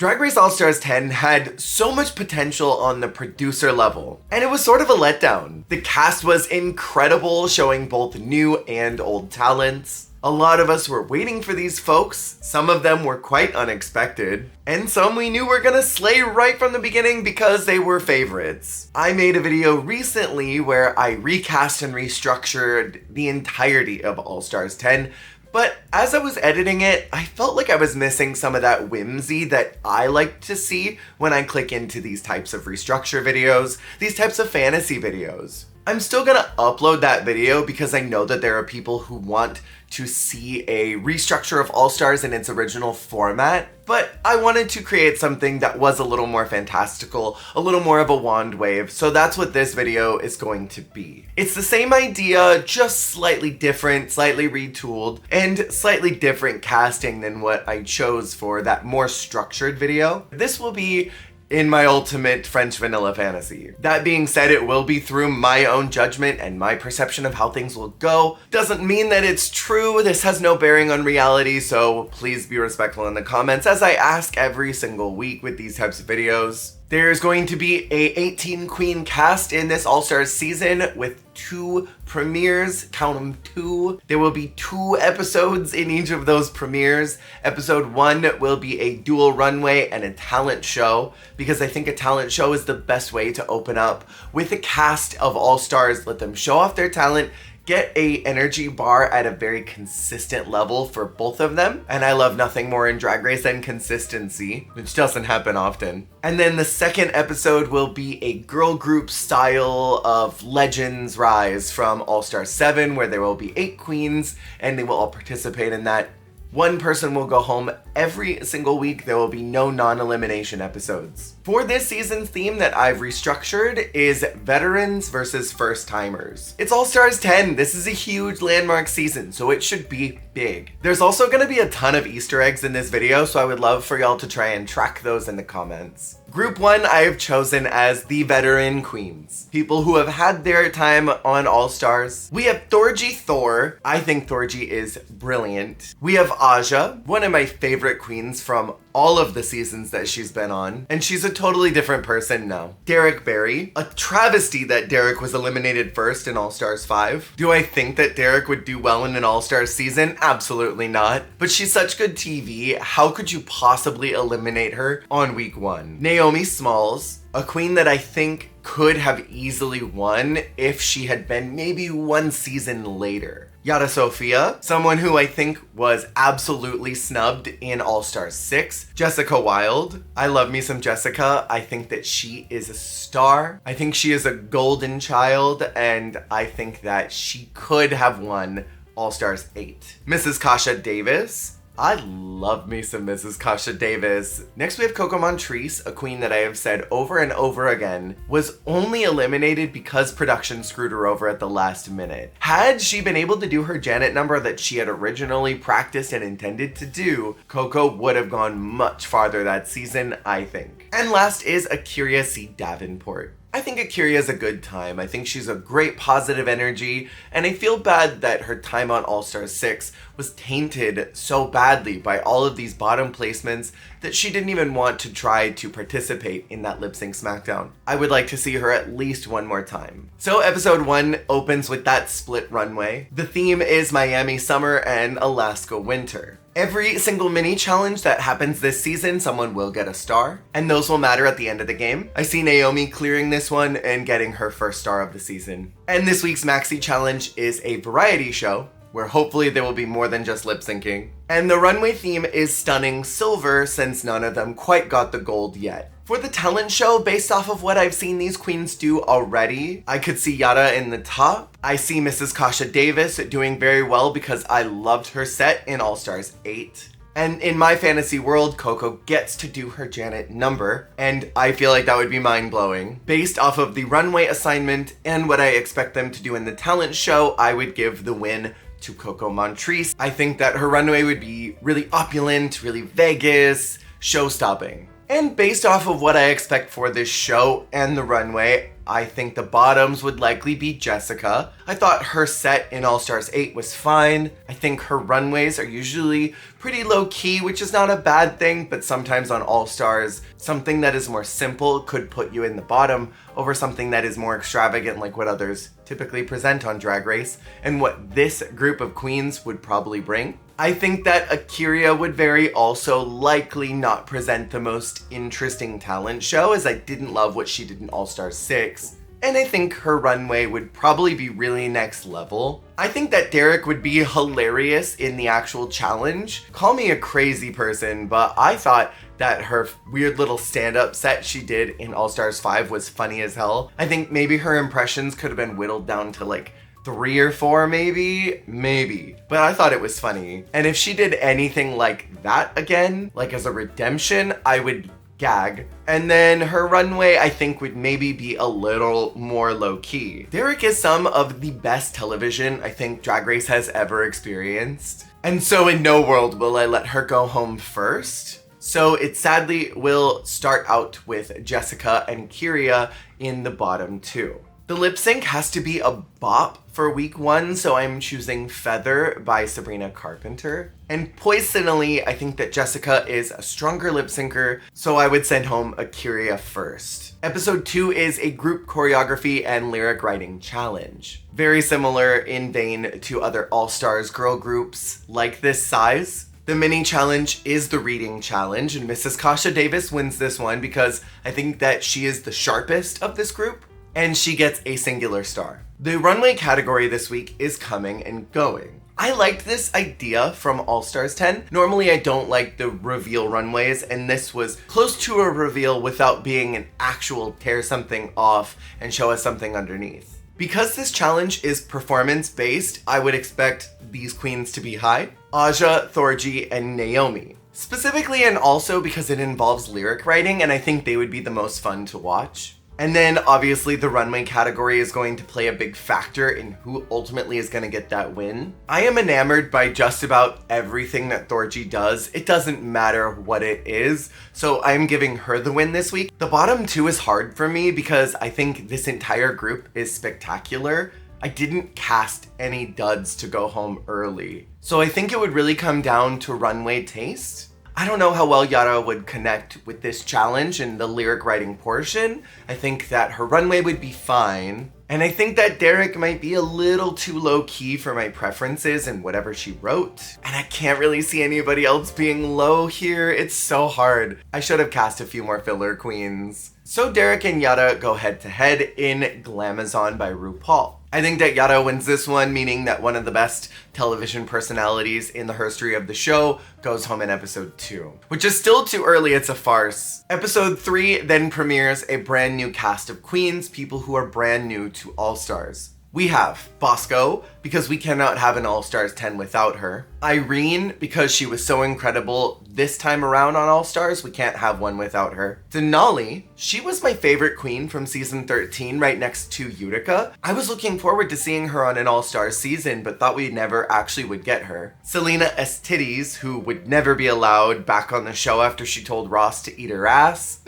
Drag Race All-Stars 10 had so much potential on the producer level, and it was sort of a letdown. The cast was incredible, showing both new and old talents. A lot of us were waiting for these folks, some of them were quite unexpected, and some we knew were gonna slay right from the beginning because they were favorites. I made a video recently where I recast and restructured the entirety of All-Stars 10, but as I was editing it, I felt like I was missing some of that whimsy that I like to see when I click into these types of restructure videos, these types of fantasy videos. I'm still gonna upload that video because I know that there are people who want to see a restructure of All-Stars in its original format, but I wanted to create something that was a little more fantastical, a little more of a wand wave, so that's what this video is going to be. It's the same idea, just slightly different, slightly retooled, and slightly different casting than what I chose for that more structured video. This will be in my ultimate French vanilla fantasy. That being said, it will be through my own judgment and my perception of how things will go. Doesn't mean that it's true. This has no bearing on reality, so please be respectful in the comments as I ask every single week with these types of videos. There's going to be a 18 queen cast in this All-Stars season with 2 premieres, count them 2. There will be 2 episodes in each of those premieres. Episode 1 will be a dual runway and a talent show, because I think a talent show is the best way to open up with a cast of All-Stars, let them show off their talent, get a energy bar at a very consistent level for both of them. And I love nothing more in Drag Race than consistency, which doesn't happen often. And then the second episode will be a girl group style of Legends Rise from All-Stars 7, where there will be 8 queens and they will all participate in that. One person will go home every single week. There will be no non-elimination episodes. For this season's theme that I've restructured is veterans versus first timers. It's All-Stars 10. This is a huge landmark season, so it should be big. There's also gonna be a ton of Easter eggs in this video, so I would love for y'all to try and track those in the comments. Group 1 I have chosen as the veteran queens. People who have had their time on All-Stars. We have Thorgy Thor. I think Thorgy is brilliant. We have Aja, one of my favorite queens from all of the seasons that she's been on, and she's a totally different person now. Derek Barry, a travesty that Derek was eliminated first in All-Stars 5. Do I think that Derek would do well in an All-Stars season? Absolutely not. But she's such good TV, how could you possibly eliminate her on week 1? Naomi Smalls, a queen that I think could have easily won if she had been maybe 1 season later. Yara Sofia, someone who I think was absolutely snubbed in All-Stars 6. Jessica Wilde. I love me some Jessica. I think that she is a star. I think she is a golden child, and I think that she could have won All-Stars 8. Mrs. Kasha Davis. I love me some Mrs. Kasha Davis. Next we have Coco Montrese, a queen that I have said over and over again was only eliminated because production screwed her over at the last minute. Had she been able to do her Janet number that she had originally practiced and intended to do, Coco would have gone much farther that season, I think. And last is Akira C. Davenport. I think Akira is a good time. I think she's a great positive energy, and I feel bad that her time on All-Stars 6 was tainted so badly by all of these bottom placements that she didn't even want to try to participate in that lip sync smackdown. I would like to see her at least one more time. So episode 1 opens with that split runway. The theme is Miami summer and Alaska winter. Every single mini challenge that happens this season, someone will get a star, and those will matter at the end of the game. I see Naomi clearing this one and getting her first star of the season. And this week's Maxi Challenge is a variety show, where hopefully there will be more than just lip syncing. And the runway theme is stunning silver, since none of them quite got the gold yet. For the talent show, based off of what I've seen these queens do already, I could see Yara in the top. I see Mrs. Kasha Davis doing very well because I loved her set in All-Stars 8. And in my fantasy world, Coco gets to do her Janet number, and I feel like that would be mind-blowing. Based off of the runway assignment and what I expect them to do in the talent show, I would give the win to Coco Montrese. I think that her runway would be really opulent, really Vegas, show-stopping. And based off of what I expect for this show and the runway, I think the bottoms would likely be Jessica. I thought her set in All-Stars 8 was fine. I think her runways are usually pretty low-key, which is not a bad thing, but sometimes on All Stars, something that is more simple could put you in the bottom over something that is more extravagant like what others typically present on Drag Race, and what this group of queens would probably bring. I think that Akira would very also likely not present the most interesting talent show, as I didn't love what she did in All Stars 6. And I think her runway would probably be really next level. I think that Derek would be hilarious in the actual challenge. Call me a crazy person, but I thought that her weird little stand-up set she did in All Stars 5 was funny as hell. I think maybe her impressions could have been whittled down to like 3 or 4 maybe. But I thought it was funny. And if she did anything like that again, like as a redemption, I would gag. And then her runway, I think, would maybe be a little more low-key. Derek is some of the best television I think Drag Race has ever experienced. And so in no world will I let her go home first. So it sadly will start out with Jessica and Kyria in the bottom 2. The lip sync has to be a bop for week 1, so I'm choosing Feather by Sabrina Carpenter. And poisonally, I think that Jessica is a stronger lip syncer, so I would send home Akira first. Episode 2 is a group choreography and lyric writing challenge. Very similar in vein to other All-Stars girl groups like this size. The mini challenge is the reading challenge, and Mrs. Kasha Davis wins this one because I think that she is the sharpest of this group, and she gets a singular star. The runway category this week is coming and going. I liked this idea from All Stars 10. Normally I don't like the reveal runways, and this was close to a reveal without being an actual tear something off and show us something underneath. Because this challenge is performance based, I would expect these queens to be high. Aja, Thorgy, and Naomi. Specifically, and also because it involves lyric writing, and I think they would be the most fun to watch. And then obviously the runway category is going to play a big factor in who ultimately is going to get that win. I am enamored by just about everything that Thorgy does. It doesn't matter what it is, so I'm giving her the win this week. The bottom 2 is hard for me because I think this entire group is spectacular. I didn't cast any duds to go home early. So I think it would really come down to runway taste. I don't know how well Yara would connect with this challenge and the lyric writing portion. I think that her runway would be fine. And I think that Derek might be a little too low-key for my preferences and whatever she wrote. And I can't really see anybody else being low here. It's so hard. I should have cast a few more filler queens. So Derek and Yara go head-to-head in Glamazon by RuPaul. I think that Yara wins this one, meaning that one of the best television personalities in the history of the show goes home in episode 2. Which is still too early, it's a farce. Episode 3 then premieres a brand new cast of queens, people who are brand new to All Stars. We have Bosco, because we cannot have an All Stars 10 without her. Irene, because she was so incredible this time around on All Stars, we can't have one without her. Denali, she was my favorite queen from season 13, right next to Utica. I was looking forward to seeing her on an All Stars season, but thought we never actually would get her. Selena Estides, who would never be allowed back on the show after she told Ross to eat her ass.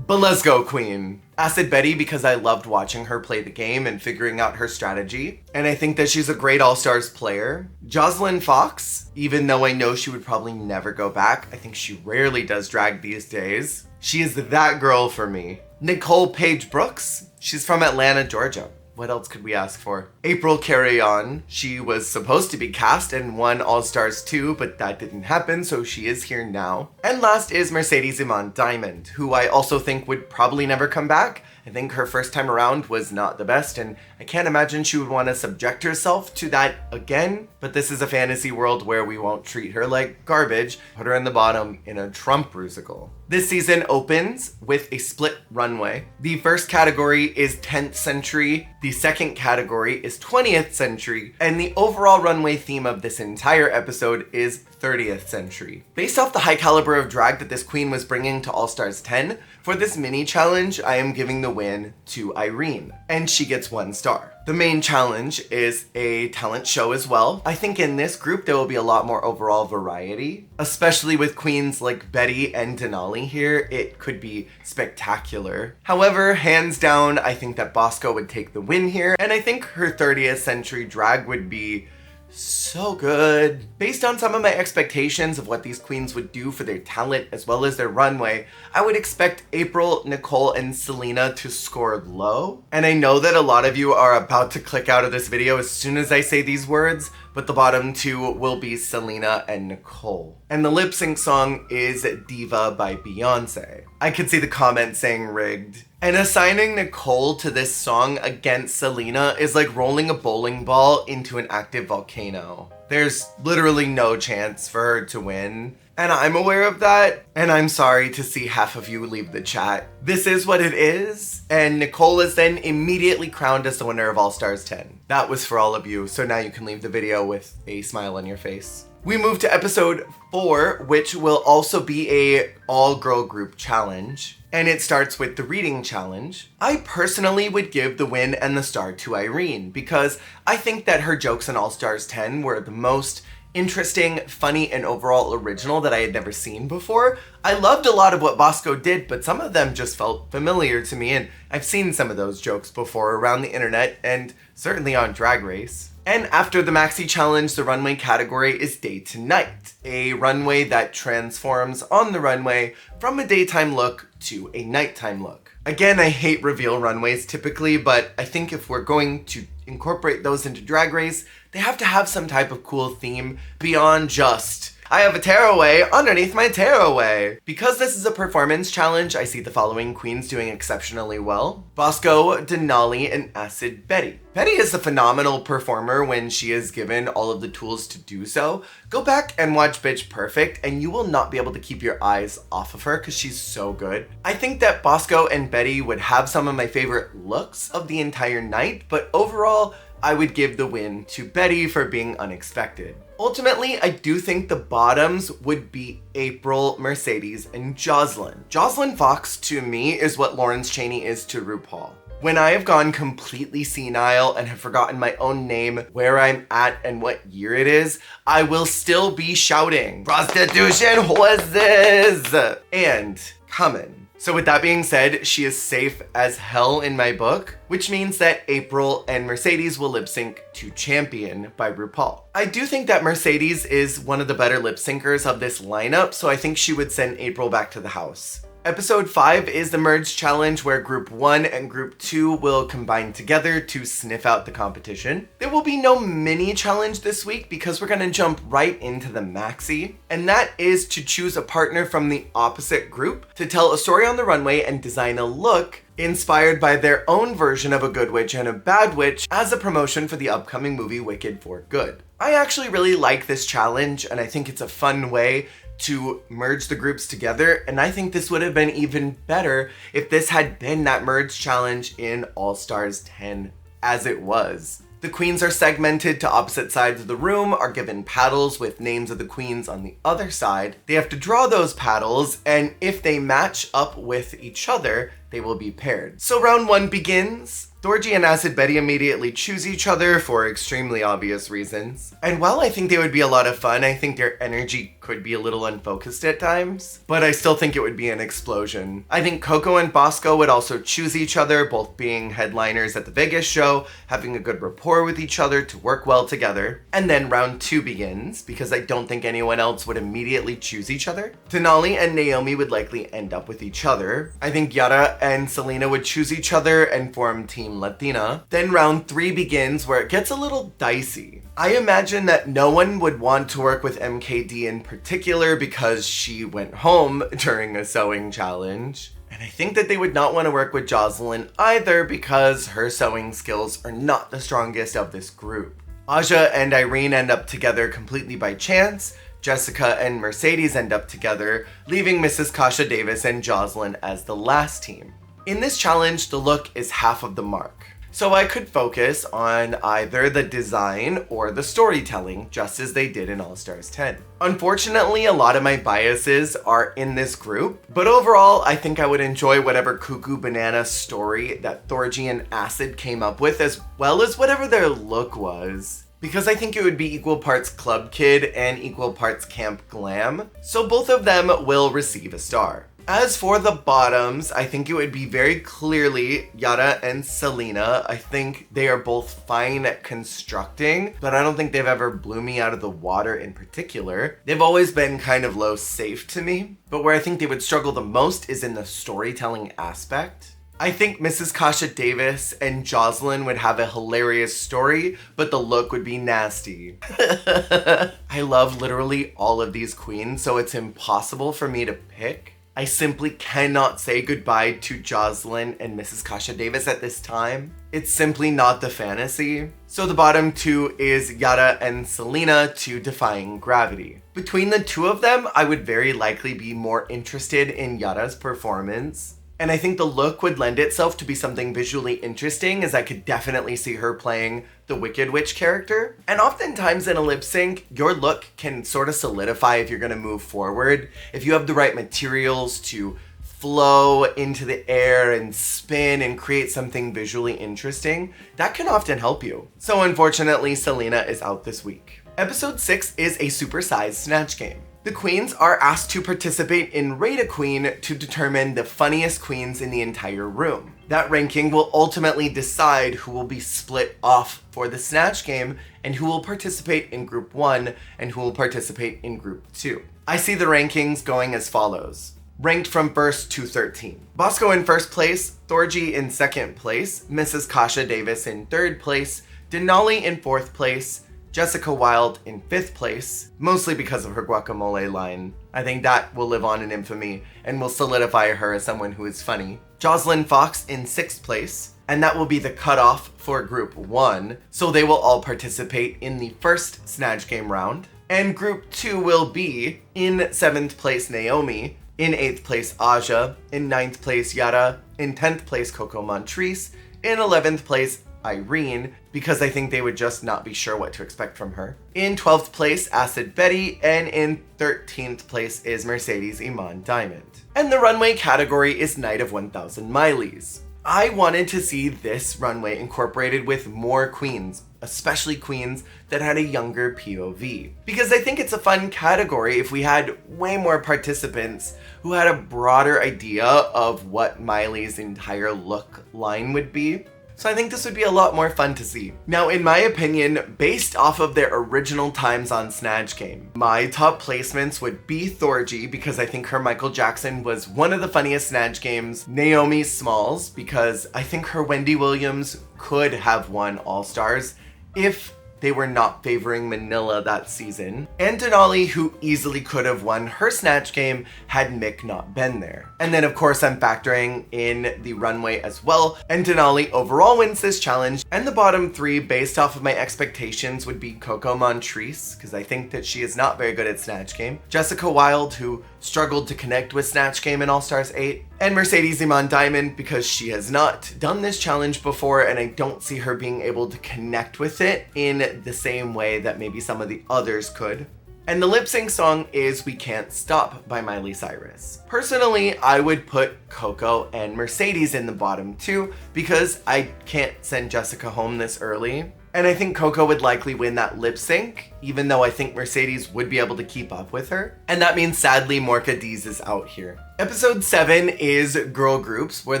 But let's go, queen. Acid Betty, because I loved watching her play the game and figuring out her strategy. And I think that she's a great All-Stars player. Jocelyn Fox, even though I know she would probably never go back, I think she rarely does drag these days. She is that girl for me. Nicole Paige Brooks, she's from Atlanta, Georgia. What else could we ask for? April Carry-On. She was supposed to be cast and won All-Stars 2, but that didn't happen, so she is here now. And last is Mercedes Iman Diamond, who I also think would probably never come back. I think her first time around was not the best, and I can't imagine she would want to subject herself to that again. But this is a fantasy world where we won't treat her like garbage, put her in the bottom in a Trump musical. This season opens with a split runway. The first category is 10th century, the second category is 20th century, and the overall runway theme of this entire episode is 30th century. Based off the high caliber of drag that this queen was bringing to All Stars 10, for this mini challenge, I am giving the win to Irene, and she gets 1 star. The main challenge is a talent show as well. I think in this group there will be a lot more overall variety, especially with queens like Betty and Denali here. It could be spectacular. However, hands down, I think that Bosco would take the win here, and I think her 30th century drag would be so good. Based on some of my expectations of what these queens would do for their talent as well as their runway, I would expect April, Nicole, and Selena to score low. And I know that a lot of you are about to click out of this video as soon as I say these words, but the bottom two will be Selena and Nicole. And the lip sync song is Diva by Beyonce. I could see the comments saying rigged. And assigning Nicole to this song against Selena is like rolling a bowling ball into an active volcano. There's literally no chance for her to win. And I'm aware of that, and I'm sorry to see half of you leave the chat. This is what it is, and Nicole is then immediately crowned as the winner of All Stars 10. That was for all of you, so now you can leave the video with a smile on your face. We move to episode 4, which will also be a all-girl group challenge. And it starts with the reading challenge. I personally would give the win and the star to Irene because I think that her jokes in All Stars 10 were the most interesting, funny, and overall original that I had never seen before. I loved a lot of what Bosco did, but some of them just felt familiar to me, and I've seen some of those jokes before around the internet and certainly on Drag Race. And after the Maxi Challenge, the runway category is Day to Night, a runway that transforms on the runway from a daytime look to a nighttime look. Again, I hate reveal runways typically, but I think if we're going to incorporate those into Drag Race, they have to have some type of cool theme beyond just, I have a tearaway underneath my tearaway. Because this is a performance challenge, I see the following queens doing exceptionally well. Bosco, Denali, and Acid Betty. Betty is a phenomenal performer when she is given all of the tools to do so. Go back and watch Bitch Perfect and you will not be able to keep your eyes off of her because she's so good. I think that Bosco and Betty would have some of my favorite looks of the entire night, but overall, I would give the win to Betty for being unexpected. Ultimately, I do think the bottoms would be April, Mercedes, and Jocelyn. Jocelyn Fox, to me, is what Lawrence Chaney is to RuPaul. When I have gone completely senile and have forgotten my own name, where I'm at, and what year it is, I will still be shouting, "Prostitution horses!" and "Comin'." So with that being said, she is safe as hell in my book, which means that April and Mercedes will lip sync to Champion by RuPaul. I do think that Mercedes is one of the better lip syncers of this lineup, so I think she would send April back to the house. Episode 5 is the Merge Challenge, where Group 1 and Group 2 will combine together to sniff out the competition. There will be no mini challenge this week because we're gonna jump right into the Maxi, and that is to choose a partner from the opposite group to tell a story on the runway and design a look inspired by their own version of a good witch and a bad witch as a promotion for the upcoming movie Wicked for Good. I actually really like this challenge, and I think it's a fun way to merge the groups together, and I think this would have been even better if this had been that merge challenge in All Stars 10 as it was. The queens are segmented to opposite sides of the room, are given paddles with names of the queens on the other side. They have to draw those paddles, and if they match up with each other, they will be paired. So round 1 begins. Thorgy and Acid Betty immediately choose each other for extremely obvious reasons. And while I think they would be a lot of fun, I think their energy could be a little unfocused at times, but I still think it would be an explosion. I think Coco and Bosco would also choose each other, both being headliners at the Vegas show, having a good rapport with each other to work well together. And then round 2 begins, because I don't think anyone else would immediately choose each other. Denali and Naomi would likely end up with each other. I think Yara and Selena would choose each other and form Team Latina. Then round 3 begins, where it gets a little dicey. I imagine that no one would want to work with MKD in particular because she went home during a sewing challenge. And I think that they would not want to work with Jocelyn either because her sewing skills are not the strongest of this group. Aja and Irene end up together completely by chance. Jessica and Mercedes end up together, leaving Mrs. Kasha Davis and Jocelyn as the last team. In this challenge, the look is half of the mark. So I could focus on either the design or the storytelling, just as they did in All Stars 10. Unfortunately, a lot of my biases are in this group, but overall, I think I would enjoy whatever cuckoo banana story that Thorgy and Acid came up with, as well as whatever their look was. Because I think it would be equal parts Club Kid and equal parts Camp Glam, so both of them will receive a star. As for the bottoms, I think it would be very clearly Yara and Selena. I think they are both fine at constructing, but I don't think they've ever blew me out of the water in particular. They've always been kind of low safe to me, but where I think they would struggle the most is in the storytelling aspect. I think Mrs. Kasha Davis and Jocelyn would have a hilarious story, but the look would be nasty. I love literally all of these queens, so it's impossible for me to pick. I simply cannot say goodbye to Jocelyn and Mrs. Kasha Davis at this time. It's simply not the fantasy. So the bottom two is Yara and Selena to Defying Gravity. Between the two of them, I would very likely be more interested in Yara's performance. And I think the look would lend itself to be something visually interesting, as I could definitely see her playing the Wicked Witch character. And oftentimes in a lip sync, your look can sort of solidify if you're gonna move forward. If you have the right materials to flow into the air and spin and create something visually interesting, that can often help you. So unfortunately, Selena is out this week. Episode 6 is a supersized snatch game. The queens are asked to participate in Rate a Queen to determine the funniest queens in the entire room. That ranking will ultimately decide who will be split off for the Snatch game and who will participate in Group 1 and who will participate in Group 2. I see the rankings going as follows. Ranked from 1st to 13. Bosco in 1st place, Thorgy in 2nd place, Mrs. Kasha Davis in 3rd place, Denali in 4th place, Jessica Wilde in 5th place, mostly because of her guacamole line. I think that will live on in infamy and will solidify her as someone who is funny. Jocelyn Fox in 6th place, and that will be the cutoff for Group 1, so they will all participate in the first Snatch Game round. And Group 2 will be in 7th place Naomi, in 8th place Aja, in 9th place Yara, in 10th place Coco Montrese, in 11th place Irene, because I think they would just not be sure what to expect from her. In 12th place, Acid Betty, and in 13th place is Mercedes Iman Diamond. And the runway category is Night of 1000 Mileys. I wanted to see this runway incorporated with more queens, especially queens that had a younger POV. Because I think it's a fun category if we had way more participants who had a broader idea of what Miley's entire look line would be. So I think this would be a lot more fun to see. Now, in my opinion, based off of their original times on Snatch Game, my top placements would be Thorgy, because I think her Michael Jackson was one of the funniest Snatch Games, Naomi Smalls, because I think her Wendy Williams could have won All Stars if they were not favoring Manila that season, and Denali, who easily could have won her Snatch Game had Mick not been there. And then of course I'm factoring in the runway as well, and Denali overall wins this challenge. And the bottom 3, based off of my expectations, would be Coco Montrese, because I think that she is not very good at Snatch Game, Jessica Wilde, who struggled to connect with Snatch Game in All Stars 8, and Mercedes Iman Diamond, because she has not done this challenge before and I don't see her being able to connect with it in the same way that maybe some of the others could. And the lip sync song is We Can't Stop by Miley Cyrus. Personally, I would put Coco and Mercedes in the bottom 2 because I can't send Jessica home this early. And I think Coco would likely win that lip sync, even though I think Mercedes would be able to keep up with her. And that means sadly Morca Dees is out here. Episode 7 is girl groups, where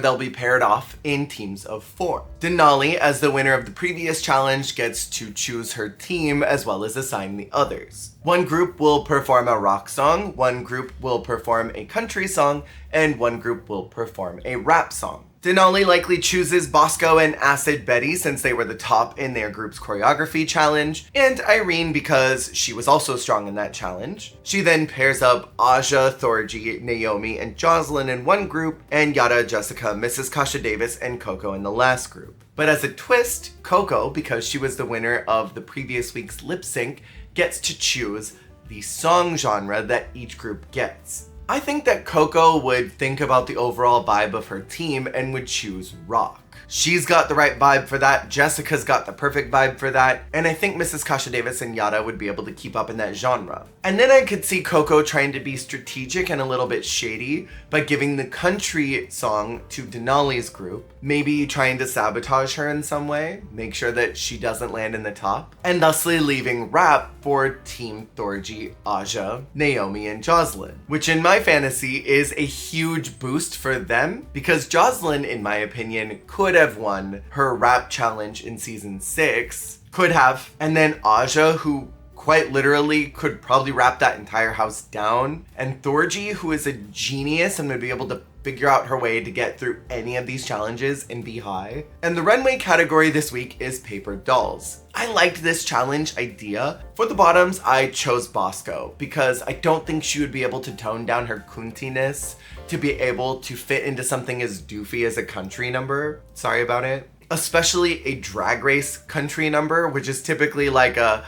they'll be paired off in teams of 4. Denali, as the winner of the previous challenge, gets to choose her team as well as assign the others. One group will perform a rock song, one group will perform a country song, and one group will perform a rap song. Denali likely chooses Bosco and Acid Betty since they were the top in their group's choreography challenge, and Irene because she was also strong in that challenge. She then pairs up Aja, Thorgy, Naomi, and Jocelyn in one group, and Yara, Jessica, Mrs. Kasha Davis, and Coco in the last group. But as a twist, Coco, because she was the winner of the previous week's lip sync, gets to choose the song genre that each group gets. I think that Coco would think about the overall vibe of her team and would choose rock. She's got the right vibe for that. Jessica's got the perfect vibe for that. And I think Mrs. Kasha Davis and Yara would be able to keep up in that genre. And then I could see Coco trying to be strategic and a little bit shady by giving the country song to Denali's group, maybe trying to sabotage her in some way, make sure that she doesn't land in the top, and thusly leaving rap for Team Thorgy, Aja, Naomi, and Jocelyn, which in my fantasy is a huge boost for them because Jocelyn, in my opinion, could have won her rap challenge in season 6, could have, and then Aja, who quite literally could probably rap that entire house down, and Thorgy, who is a genius and would be able to figure out her way to get through any of these challenges and be high. And the runway category this week is paper dolls. I liked this challenge idea. For the bottoms, I chose Bosco because I don't think she would be able to tone down her kuntiness to be able to fit into something as doofy as a country number. Sorry about it. Especially a drag race country number, which is typically like a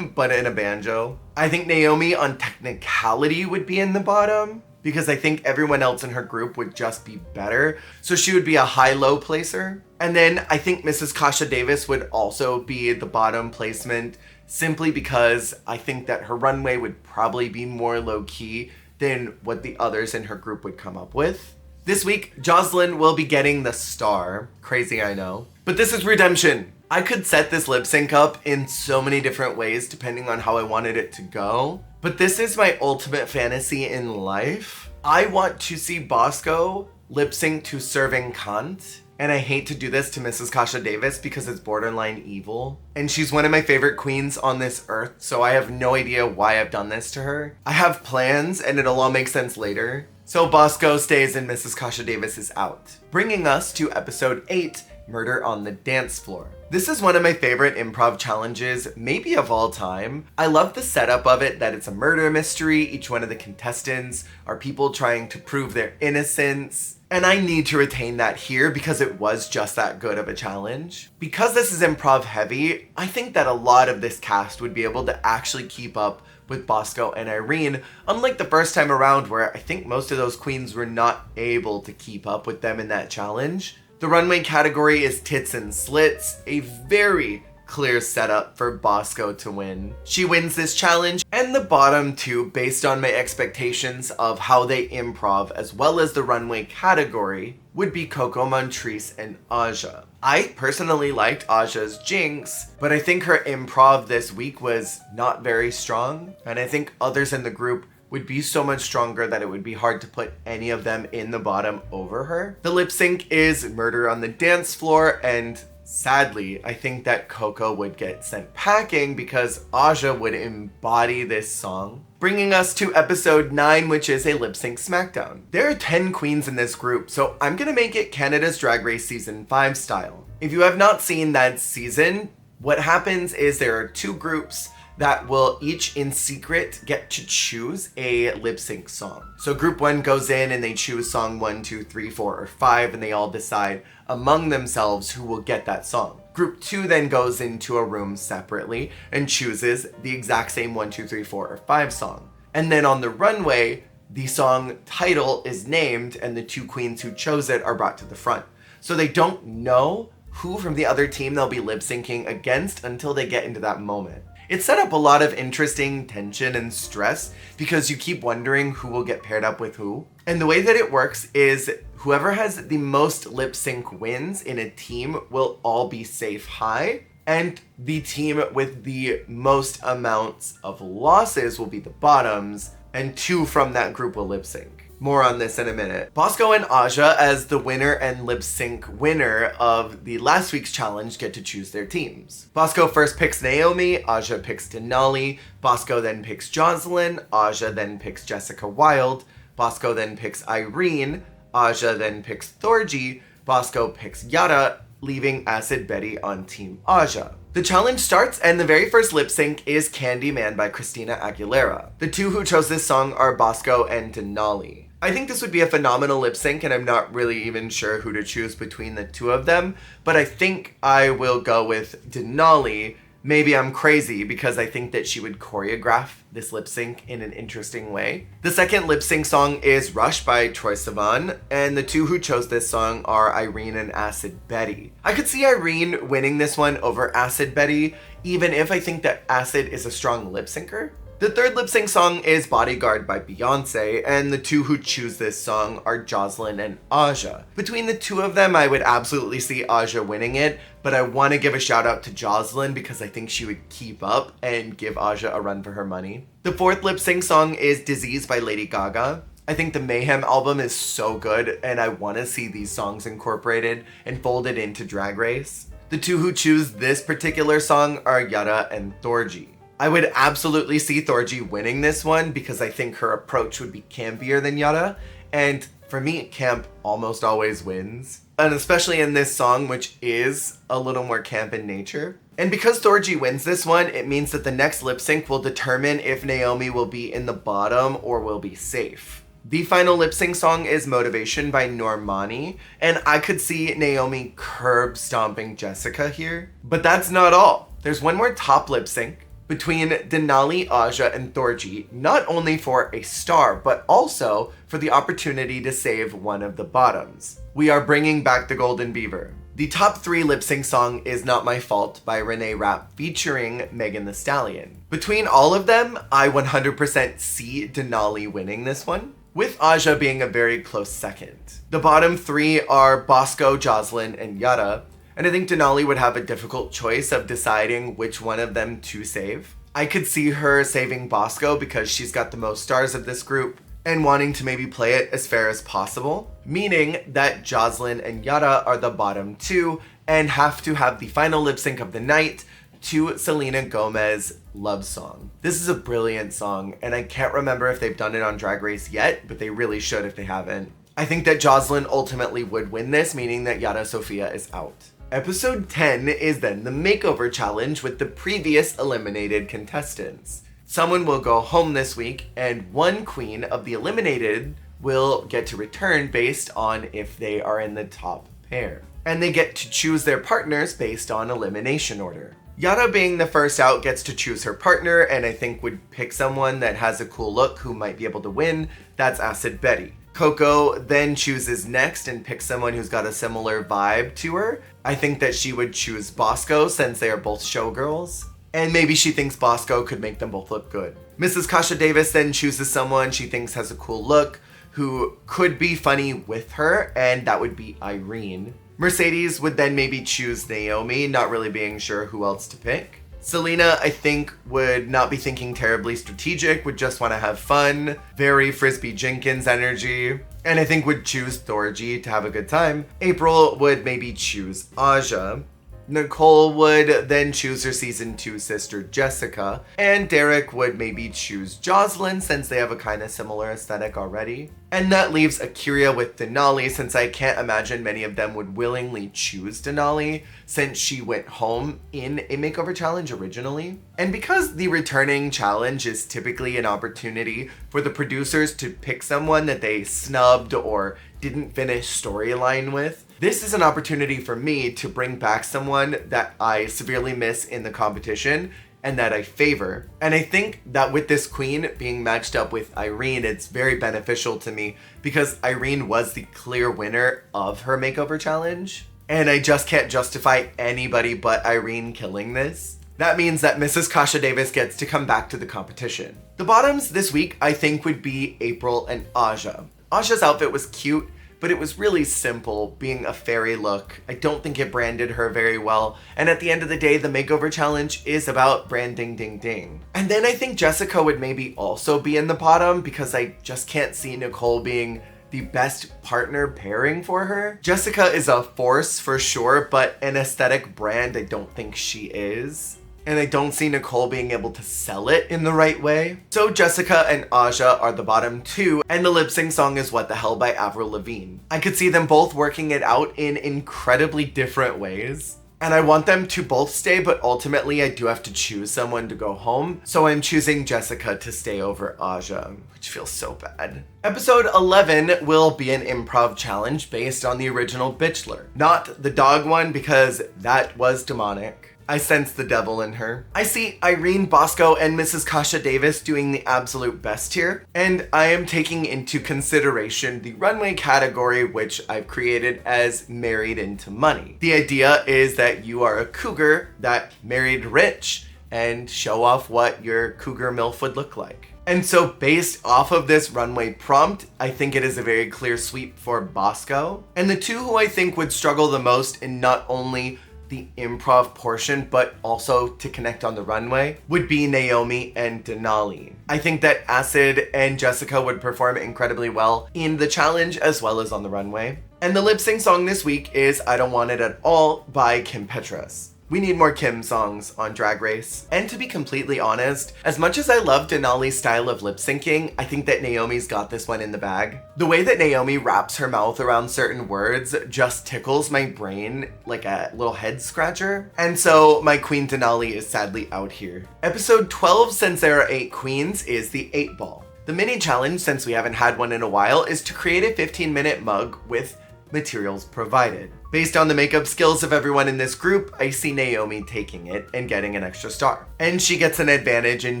but in a banjo. I think Naomi on technicality would be in the bottom because I think everyone else in her group would just be better. So she would be a high-low placer. And then I think Mrs. Kasha Davis would also be the bottom placement simply because I think that her runway would probably be more low-key than what the others in her group would come up with. This week, Jocelyn will be getting the star. Crazy, I know. But this is redemption. I could set this lip sync up in so many different ways depending on how I wanted it to go. But this is my ultimate fantasy in life. I want to see Bosco lip sync to Serving Cunt. And I hate to do this to Mrs. Kasha Davis because it's borderline evil. And she's one of my favorite queens on this earth, so I have no idea why I've done this to her. I have plans and it'll all make sense later. So Bosco stays and Mrs. Kasha Davis is out. Bringing us to episode 8, Murder on the Dance Floor. This is one of my favorite improv challenges, maybe of all time. I love the setup of it, that it's a murder mystery. Each one of the contestants are people trying to prove their innocence. And I need to retain that here because it was just that good of a challenge. Because this is improv heavy, I think that a lot of this cast would be able to actually keep up with Bosco and Irene, unlike the first time around where I think most of those queens were not able to keep up with them in that challenge. The runway category is tits and slits, a very clear setup for Bosco to win. She wins this challenge, and the bottom two, based on my expectations of how they improv as well as the runway category, would be Coco Montrese and Aja. I personally liked Aja's Jinx, but I think her improv this week was not very strong, and I think others in the group would be so much stronger that it would be hard to put any of them in the bottom over her. The lip sync is Murder on the Dance Floor, and sadly, I think that Coco would get sent packing because Aja would embody this song. Bringing us to episode 9, which is a lip sync smackdown. There are 10 queens in this group, so I'm gonna make it Canada's Drag Race Season 5 style. If you have not seen that season, what happens is there are 2 groups that will each in secret get to choose a lip sync song. So group 1 goes in and they choose song 1, 2, 3, 4, or 5, and they all decide among themselves who will get that song. Group 2 then goes into a room separately and chooses the exact same 1, 2, 3, 4, or 5 song. And then on the runway, the song title is named and the 2 queens who chose it are brought to the front. So they don't know who from the other team they'll be lip syncing against until they get into that moment. It set up a lot of interesting tension and stress because you keep wondering who will get paired up with who. And the way that it works is whoever has the most lip sync wins in a team will all be safe high, and the team with the most amounts of losses will be the bottoms, and 2 from that group will lip sync. More on this in a minute. Bosco and Aja, as the winner and lip sync winner of the last week's challenge, get to choose their teams. Bosco first picks Naomi, Aja picks Denali, Bosco then picks Jocelyn, Aja then picks Jessica Wilde, Bosco then picks Irene, Aja then picks Thorgy, Bosco picks Yara, leaving Acid Betty on Team Aja. The challenge starts and the very first lip sync is Candyman by Christina Aguilera. The 2 who chose this song are Bosco and Denali. I think this would be a phenomenal lip sync and I'm not really even sure who to choose between the 2 of them, but I think I will go with Denali Maybe I'm crazy because I think that she would choreograph this lip sync in an interesting way. The second lip sync song is Rush by Troye Sivan, and the two who chose this song are Irene and Acid Betty. I could see Irene winning this one over Acid Betty, even if I think that Acid is a strong lip syncer. The third lip sync song is Bodyguard by Beyonce, and the two who choose this song are Jocelyn and Aja. Between the two of them, I would absolutely see Aja winning it, but I want to give a shout out to Jocelyn because I think she would keep up and give Aja a run for her money. The fourth lip sync song is Disease by Lady Gaga. I think the Mayhem album is so good, and I want to see these songs incorporated and folded into Drag Race. The two who choose this particular song are Yara and Thorgy. I would absolutely see Thorgy winning this one because I think her approach would be campier than Yara, and for me, camp almost always wins. And especially in this song, which is a little more camp in nature. And because Thorgy wins this one, it means that the next lip sync will determine if Naomi will be in the bottom or will be safe. The final lip sync song is Motivation by Normani, and I could see Naomi curb stomping Jessica here. But that's not all. There's one more top lip sync between Denali, Aja, and Thorgy, not only for a star, but also for the opportunity to save one of the bottoms. We are bringing back the Golden Beaver. The top 3 lip sync song is Not My Fault by Renee Rapp featuring Megan Thee Stallion. Between all of them, I 100% see Denali winning this one, with Aja being a very close second. The bottom 3 are Bosco, Jocelyn, and Yara, and I think Denali would have a difficult choice of deciding which one of them to save. I could see her saving Bosco because she's got the most stars of this group and wanting to maybe play it as fair as possible, meaning that Jocelyn and Yara are the bottom 2 and have to have the final lip sync of the night to Selena Gomez's Love Song. This is a brilliant song, and I can't remember if they've done it on Drag Race yet, but they really should if they haven't. I think that Jocelyn ultimately would win this, meaning that Yara Sofia is out. Episode 10 is then the makeover challenge with the previous eliminated contestants. Someone will go home this week, and one queen of the eliminated will get to return based on if they are in the top pair. And they get to choose their partners based on elimination order. Yara, being the first out, gets to choose her partner, and I think would pick someone that has a cool look who might be able to win. That's Acid Betty. Coco then chooses next and picks someone who's got a similar vibe to her. I think that she would choose Bosco since they are both showgirls. And maybe she thinks Bosco could make them both look good. Mrs. Kasha Davis then chooses someone she thinks has a cool look who could be funny with her, and that would be Irene. Mercedes would then maybe choose Naomi, not really being sure who else to pick. Selena, I think, would not be thinking terribly strategic, would just want to have fun, very Frisbee Jenkins energy, and I think would choose Thorgy to have a good time. April would maybe choose Aja. Nicole would then choose her season 2 sister Jessica, and Derek would maybe choose Jocelyn since they have a kind of similar aesthetic already. And that leaves Akira with Denali, since I can't imagine many of them would willingly choose Denali since she went home in a makeover challenge originally. And because the returning challenge is typically an opportunity for the producers to pick someone that they snubbed or didn't finish storyline with, this is an opportunity for me to bring back someone that I severely miss in the competition and that I favor. And I think that with this queen being matched up with Irene, it's very beneficial to me because Irene was the clear winner of her makeover challenge. And I just can't justify anybody but Irene killing this. That means that Mrs. Kasha Davis gets to come back to the competition. The bottoms this week, I think, would be April and Aja. Aja's outfit was cute, but it was really simple, being a fairy look. I don't think it branded her very well. And at the end of the day, the makeover challenge is about branding ding ding. And then I think Jessica would maybe also be in the bottom because I just can't see Nicole being the best partner pairing for her. Jessica is a force for sure, but an aesthetic brand I don't think she is. And I don't see Nicole being able to sell it in the right way. So Jessica and Aja are the bottom 2, and the lip sync song is What the Hell by Avril Lavigne. I could see them both working it out in incredibly different ways. And I want them to both stay, but ultimately I do have to choose someone to go home. So I'm choosing Jessica to stay over Aja, which feels so bad. Episode 11 will be an improv challenge based on the original Bitchler. Not the dog one because that was demonic. I sense the devil in her. I see Irene, Bosco, and Mrs. Kasha Davis doing the absolute best here, and I am taking into consideration the runway category, which I've created as married into money. The idea is that you are a cougar that married rich and show off what your cougar MILF would look like. And so based off of this runway prompt, I think it is a very clear sweep for Bosco. And the two who I think would struggle the most in not only the improv portion, but also to connect on the runway, would be Naomi and Denali. I think that Acid and Jessica would perform incredibly well in the challenge as well as on the runway. And the lip sync song this week is I Don't Want It At All by Kim Petras. We need more Kim songs on Drag Race. And to be completely honest, as much as I love Denali's style of lip syncing, I think that Naomi's got this one in the bag. The way that Naomi wraps her mouth around certain words just tickles my brain like a little head scratcher. And so my queen Denali is sadly out here. Episode 12, since there are 8 queens, is the 8 ball. The mini challenge, since we haven't had one in a while, is to create a 15-minute mug with materials provided. Based on the makeup skills of everyone in this group, I see Naomi taking it and getting an extra star. And she gets an advantage in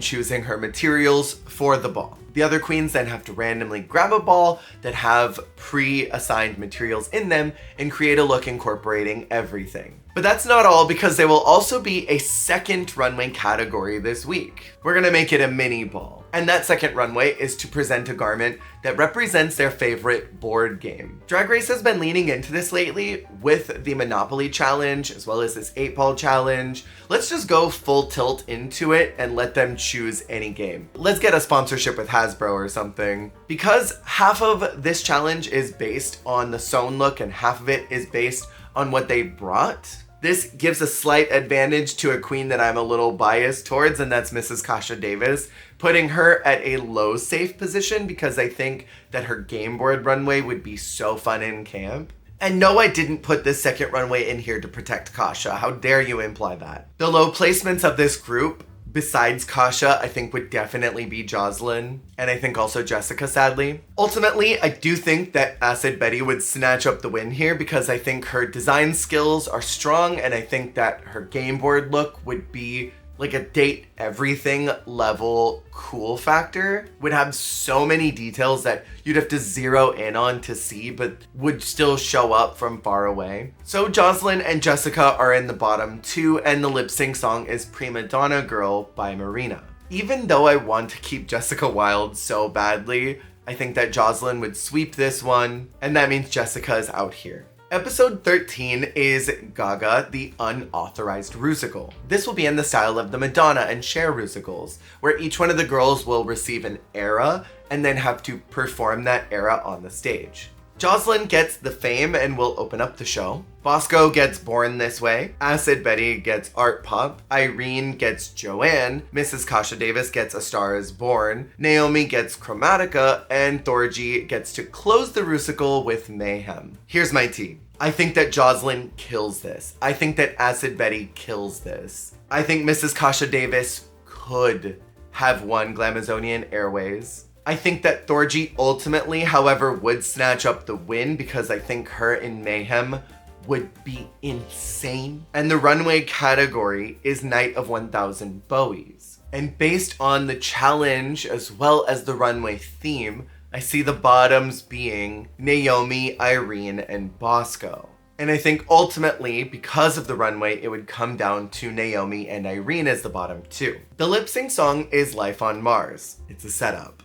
choosing her materials for the ball. The other queens then have to randomly grab a ball that have pre-assigned materials in them and create a look incorporating everything. But that's not all, because there will also be a second runway category this week. We're gonna make it a mini ball. And that second runway is to present a garment that represents their favorite board game. Drag Race has been leaning into this lately with the Monopoly challenge, as well as this 8-ball challenge. Let's just go full tilt into it and let them choose any game. Let's get a sponsorship with Hasbro or something. Because half of this challenge is based on the sewn look and half of it is based on what they brought, this gives a slight advantage to a queen that I'm a little biased towards, and that's Mrs. Kasha Davis, putting her at a low safe position because I think that her game board runway would be so fun in camp. And no, I didn't put this second runway in here to protect Kasha. How dare you imply that? The low placements of this group, besides Kasha, I think would definitely be Jocelyn, and I think also Jessica, sadly. Ultimately, I do think that Acid Betty would snatch up the win here because I think her design skills are strong, and I think that her game board look would be like a date everything level cool factor. Would have so many details that you'd have to zero in on to see, but would still show up from far away. So Jocelyn and Jessica are in the bottom 2, and the lip sync song is Prima Donna Girl by Marina. Even though I want to keep Jessica Wild so badly, I think that Jocelyn would sweep this one, and that means Jessica is out here. Episode 13 is Gaga, the Unauthorized Rusical. This will be in the style of the Madonna and Cher Rusicals, where each one of the girls will receive an era and then have to perform that era on the stage. Jocelyn gets the fame and will open up the show. Bosco gets Born This Way. Acid Betty gets Art Pop. Irene gets Joanne. Mrs. Kasha Davis gets A Star Is Born. Naomi gets Chromatica. And Thorgy gets to close the Rusical with Mayhem. Here's my tea. I think that Jocelyn kills this. I think that Acid Betty kills this. I think Mrs. Kasha Davis could have won Glamazonian Airways. I think that Thorgy ultimately, however, would snatch up the win because I think her in Mayhem would be insane. And the runway category is Night of 1000 Bowies. And based on the challenge as well as the runway theme, I see the bottoms being Naomi, Irene, and Bosco. And I think ultimately, because of the runway, it would come down to Naomi and Irene as the bottom 2. The lip sync song is Life on Mars. It's a setup.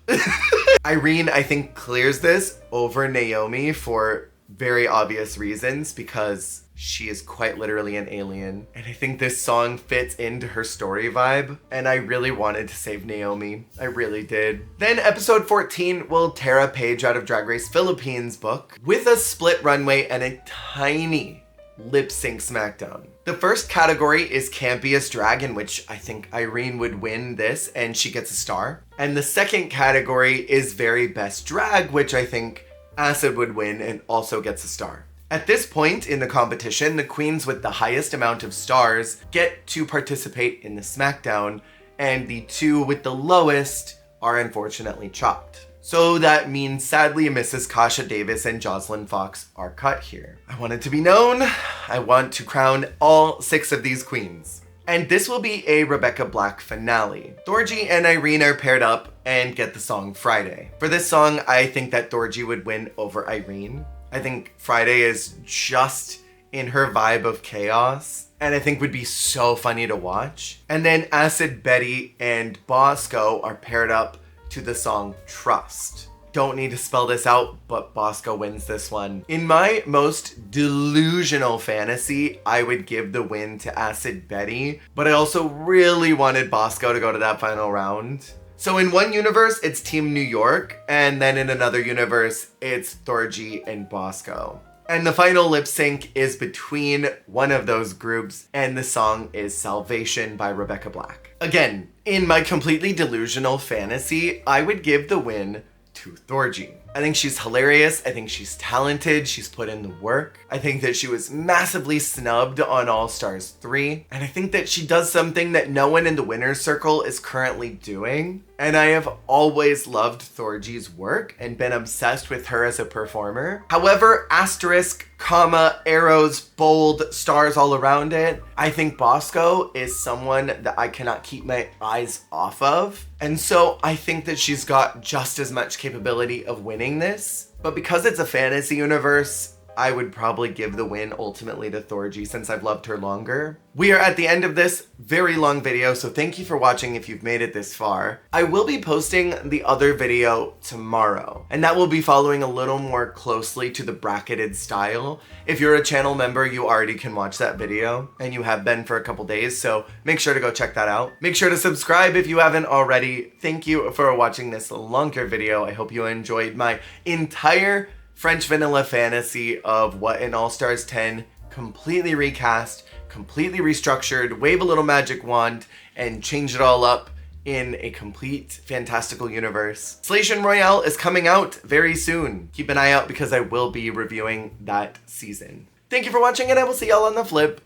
Irene, I think, clears this over Naomi for very obvious reasons because she is quite literally an alien. And I think this song fits into her story vibe. And I really wanted to save Naomi. I really did. Then episode 14 will tear a page out of Drag Race Philippines book with a split runway and a tiny lip sync smackdown. The first category is Campiest Drag, in which I think Irene would win this and she gets a star. And the second category is Very Best Drag, which I think Acid would win and also gets a star. At this point in the competition, the queens with the highest amount of stars get to participate in the smackdown, and the 2 with the lowest are unfortunately chopped. So that means sadly Mrs. Kasha Davis and Jocelyn Fox are cut here. I want it to be known, I want to crown all 6 of these queens. And this will be a Rebecca Black finale. Thorgy and Irene are paired up and get the song Friday. For this song, I think that Thorgy would win over Irene. I think Friday is just in her vibe of chaos, and I think would be so funny to watch. And then Acid Betty and Bosco are paired up to the song Trust. Don't need to spell this out, but Bosco wins this one. In my most delusional fantasy, I would give the win to Acid Betty, but I also really wanted Bosco to go to that final round. So in one universe, it's Team New York, and then in another universe, it's Thorgy and Bosco. And the final lip sync is between one of those groups, and the song is Salvation by Rebecca Black. Again, in my completely delusional fantasy, I would give the win to Thorgy. I think she's hilarious. I think she's talented. She's put in the work. I think that she was massively snubbed on All Stars 3. And I think that she does something that no one in the winner's circle is currently doing. And I have always loved Thorgy's work and been obsessed with her as a performer. However, asterisk, comma, arrows, bold, stars all around it, I think Bosco is someone that I cannot keep my eyes off of. And so I think that she's got just as much capability of winning this. But because it's a fantasy universe, I would probably give the win ultimately to Thorgy since I've loved her longer. We are at the end of this very long video, so thank you for watching if you've made it this far. I will be posting the other video tomorrow, and that will be following a little more closely to the bracketed style. If you're a channel member, you already can watch that video, and you have been for a couple days, so make sure to go check that out. Make sure to subscribe if you haven't already. Thank you for watching this longer video. I hope you enjoyed my entire French vanilla fantasy of what in All Stars 10 completely recast, completely restructured, wave a little magic wand, and change it all up in a complete fantastical universe. Station Royale is coming out very soon. Keep an eye out because I will be reviewing that season. Thank you for watching, and I will see y'all on the flip.